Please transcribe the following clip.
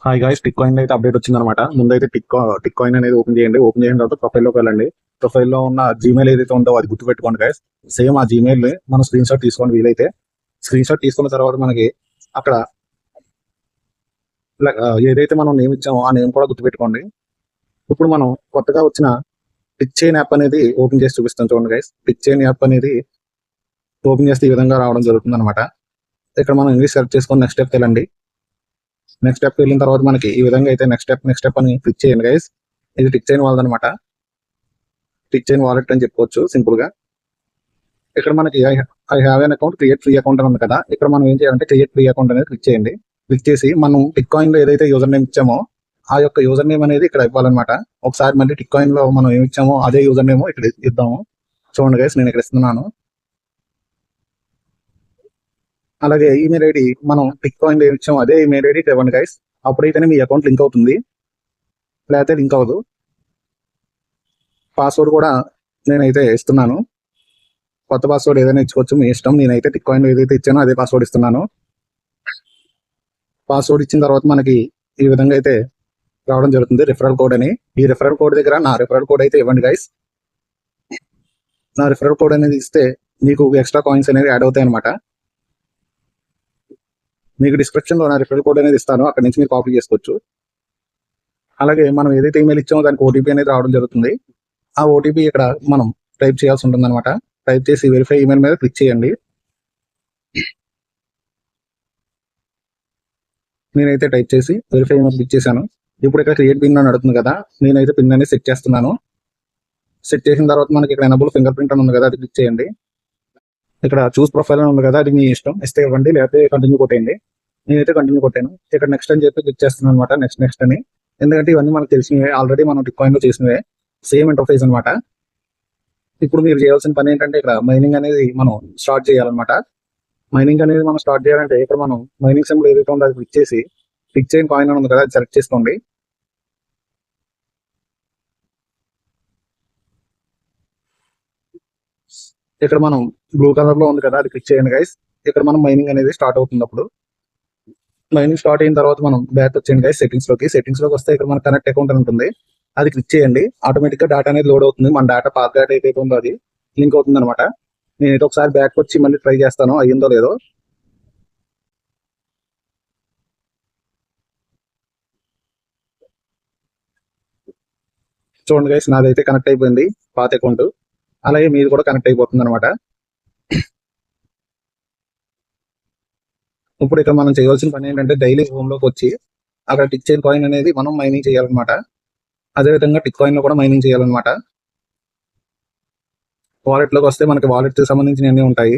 Hi guys, tick coin అయితే update వచ్చిందనమాట. ముందైతే టిక్ కాయిన్ అనేది ఓపెన్ చేయండి. ఓపెన్ చేసిన తర్వాత ప్రొఫైల్లోకి వెళ్ళండి. ప్రొఫైల్లో ఉన్న జీమెయిల్ ఏదైతే ఉందో అది గుర్తుపెట్టుకోండి గాయస్. సేమ్ ఆ జీమెయిల్ మనం స్క్రీన్ షాట్ తీసుకోండి. వీలైతే స్క్రీన్ షాట్ తీసుకున్న తర్వాత మనకి అక్కడ ఏదైతే మనం నేమ్ ఇచ్చామో ఆ నేమ్ కూడా గుర్తుపెట్టుకోండి. ఇప్పుడు మనం కొత్తగా వచ్చిన పిక్ చైన్ యాప్ అనేది ఓపెన్ చేసి చూపిస్తాం చూడండి గైస్. పిక్ చైన్ యాప్ అనేది ఓపెన్ చేస్తే ఈ విధంగా రావడం జరుగుతుంది అనమాట. ఇక్కడ మనం ఇంగ్లీష్ సెర్చ్ చేసుకొని నెక్స్ట్ స్టెప్ వెళ్ళండి. నెక్స్ట్ స్టెప్ వెళ్ళిన తర్వాత మనకి ఈ విధంగా అయితే నెక్స్ట్ స్టెప్ అని క్లిక్ చేయండి గైస్. ఇది టిక్ చైన్ వాళ్ళదనమాట. టిక్ చైన్ వాలెట్ అని చెప్పుకోవచ్చు సింపుల్ గా. ఇక్కడ మనకి I have an account, create free account అని ఉంది కదా. ఇక్కడ మనం ఏం చేయాలంటే క్రియేట్ ఫ్రీ అకౌంట్ అనేది క్లిక్ చేయండి. క్లిక్ చేసి మనం టిక్ కాయిన్ లో ఏదైతే యూజర్ నేమ్ ఇచ్చామో ఆ యొక్క యూజర్ నేమ్ అనేది ఇక్కడ ఇవ్వాలన్నమాట. ఒకసారి మళ్ళీ టిక్ కాయిన్ లో మనం ఏమి ఇచ్చామో అదే యూజర్ నేమ్ ఇక్కడ ఇద్దాము. చూడండి గైస్, నేను ఇక్కడ ఇస్తున్నాను. అలాగే ఈమెయిల్ ఐడి మనం టిక్ కాయిన్ ఏమి ఇచ్చామో అదే ఈమెయిల్ ఐడి ఇవ్వండి గైస్. అప్పుడైతేనే మీ అకౌంట్ లింక్ అవుతుంది, లేకపోతే లింక్ అవ్వదు. పాస్వర్డ్ కూడా నేనైతే ఇస్తున్నాను. కొత్త పాస్వర్డ్ ఏదైనా ఇచ్చుకోవచ్చు, మీ ఇష్టం. నేనైతే టిక్ కాయిన్ ఏదైతే ఇచ్చానో అదే పాస్వర్డ్ ఇస్తున్నాను. పాస్వర్డ్ ఇచ్చిన తర్వాత మనకి ఈ విధంగా అయితే రావడం జరుగుతుంది, రిఫరల్ కోడ్ అని. ఈ రిఫరల్ కోడ్ దగ్గర నా రిఫరల్ కోడ్ అయితే ఇవ్వండి గైస్. నా రిఫరల్ కోడ్ అనేది ఇస్తే మీకు ఎక్స్ట్రా కాయిన్స్ అనేవి యాడ్ అవుతాయి అనమాట. మీకు డిస్క్రిప్షన్ లో నా రిఫరల్ కోడ్ అనేది ఇస్తాను, అక్కడ నుంచి మీరు కాపీ చేసుకోవచ్చు. అలాగే మనం ఏదైతే ఈమెయిల్ ఇచ్చామో దానికి ఓటీపీ అనేది రావడం జరుగుతుంది. ఆ ఓటీపీ ఇక్కడ మనం టైప్ చేయాల్సి ఉంటుంది అనమాట. టైప్ చేసి వెరిఫై ఈమెయిల్ మీద క్లిక్ చేయండి. నేనైతే టైప్ చేసి వెరిఫై ఈమెయిల్ క్లిక్ చేశాను. ఇప్పుడు ఇక్కడ క్రియేట్ పిన్ అని అడుగుతుంది కదా, నేనైతే పిన్ అనేది సెట్ చేస్తున్నాను. సెట్ చేసిన తర్వాత మనకి ఇక్కడ ఎనబుల్ ఫింగర్ ప్రింట్ అని ఉంది కదా, అది క్లిక్ చేయండి. ఇక్కడ చూస్ ప్రొఫైల్ అని ఉంది కదా, అది మీ ఇష్టం. ఇస్తే ఇవ్వండి, లేకపోతే కంటిన్యూ కొట్టేయండి. నేనైతే కంటిన్యూ కొట్టాను. ఇక్కడ నెక్స్ట్ అని చెప్పి క్లిక్ చేస్తున్నాను అనమాట. నెక్స్ట్ అని. ఎందుకంటే ఇవన్నీ మనకు తెలిసినవే, ఆల్రెడీ మనం టిక్ కాయిన్ లో చేసినవే. సేమ్ ఇంటర్ఫేస్ అనమాట. ఇప్పుడు మీరు చేయాల్సిన పని ఏంటంటే ఇక్కడ మైనింగ్ అనేది మనం స్టార్ట్ చేయాలన్నమాట. మైనింగ్ అనేది మనం స్టార్ట్ చేయాలంటే ఇక్కడ మనం మైనింగ్ సింబల్ ఏదైతే ఉందో అది క్లిక్ చేసి క్లిక్ చేయని కాయిన్ అని ఉంది కదా, అది సెలెక్ట్ చేసుకోండి. ఇక్కడ మనం బ్లూ కలర్ లో ఉంది కదా, అది క్లిక్ చేయండి గైస్. ఇక్కడ మనం మైనింగ్ అనేది స్టార్ట్ అవుతుంది. అప్పుడు మైనింగ్ స్టార్ట్ అయిన తర్వాత మనం బ్యాక్ వచ్చేయండి గైస్ సెట్టింగ్స్ లోకి వస్తే ఇక్కడ మన కనెక్ట్ అకౌంట్ అని ఉంటుంది, అది క్లిక్ చేయండి. ఆటోమేటిక్ గా డేటా అనేది లోడ్ అవుతుంది. మన డేటా పాత డేటా ఏదైతే ఉందో అది లింక్ అవుతుంది అనమాట. నేనైతే ఒకసారి బ్యాక్ వచ్చి మళ్ళీ ట్రై చేస్తాను, అయ్యిందో లేదో. చూడండి గైస్, నాదైతే కనెక్ట్ అయిపోయింది పాత అకౌంట్. అలాగే మీది కూడా కనెక్ట్ అయిపోతుంది అనమాట. ఇప్పుడు ఇక్కడ మనం చేయవలసిన పని ఏంటంటే డైలీ హోమ్ లోకి వచ్చి అక్కడ టిక్ చైన్ కాయిన్ అనేది మనం మైనింగ్ చేయాలన్నమాట. అదేవిధంగా టిక్ కాయిన్ లో కూడా మైనింగ్ చేయాలన్నమాట. వాలెట్ లోకి వస్తే మనకి వాలెట్ సంబంధించిన అన్ని ఉంటాయి.